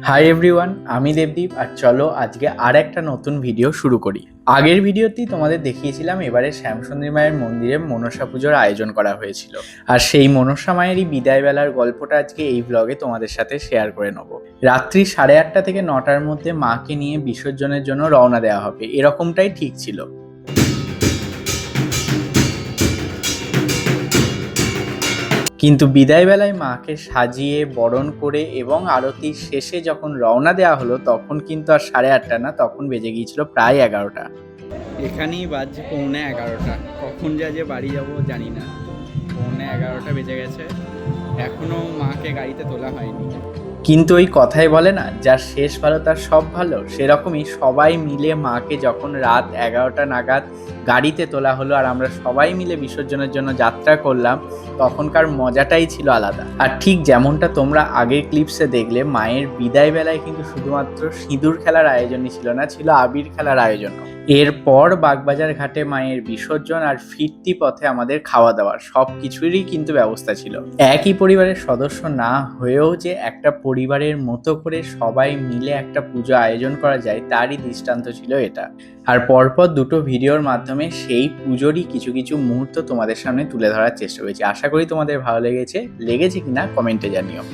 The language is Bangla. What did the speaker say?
হাই এভরিওয়ান, আমি দেবদীপ। আর চলো আজকে আর একটা নতুন ভিডিও শুরু করি। আগের ভিডিওতেই তোমাদের দেখিয়েছিলাম এবারে শ্যামসুন্দরী মায়ের মন্দিরে মনসা পুজোর আয়োজন করা হয়েছিল, আর সেই মনসা মায়েরই বিদায় বেলার গল্পটা আজকে এই ব্লগে তোমাদের সাথে শেয়ার করে নেব। রাত্রি 8:30 থেকে 9টার মধ্যে মাকে নিয়ে বিসর্জনের জন্য রওনা দেওয়া হবে, এরকমটাই ঠিক ছিল। কিন্তু বিদায় বেলায় মাকে সাজিয়ে বরণ করে এবং আরতির শেষে যখন রওনা দেওয়া হলো তখন কিন্তু আর 8:30 না, তখন বেজে গিয়েছিল প্রায় 11টা। এখানেই বাজছে 11:45। কখন যে বাড়ি যাব জানি না। 11:45 বেজে গেছে, এখনো মাকে গাড়িতে তোলা হয়নি। কিন্তু ওই কথাই বলে না, যার শেষ ভালো তার সব ভালো, সেরকমই সবাই মিলে মাকে যখন রাত 11টা নাগাদ গাড়িতে তোলা হলো আর আমরা সবাই মিলে বিসর্জনের জন্য যাত্রা করলাম, তখনকার মজাটাই ছিল আলাদা। আর ঠিক যেমনটা তোমরা আগের ক্লিপসে দেখলে, মায়ের বিদায় বেলায় কিন্তু শুধুমাত্র সিঁদুর খেলার আয়োজনই ছিল না, ছিল আবির খেলার আয়োজন। এরপর বাগবাজার ঘাটে মায়ের বিসর্জন আর ফিরতি পথে আমাদের খাওয়া দাওয়ার সব কিছুরই কিন্তু ব্যবস্থা ছিল। একই পরিবারের সদস্য না হয়েও যে একটা পরিবারের মতো করে সবাই মিলে একটা পুজো আয়োজন করা যায়, তারই দৃষ্টান্ত ছিল এটা। আর পরপর দুটো ভিডিওর মাধ্যমে সেই পুজোরই কিছু কিছু মুহূর্ত তোমাদের সামনে তুলে ধরার চেষ্টা করেছি। আশা করি তোমাদের ভালো লেগেছে কিনা কমেন্টে জানিও।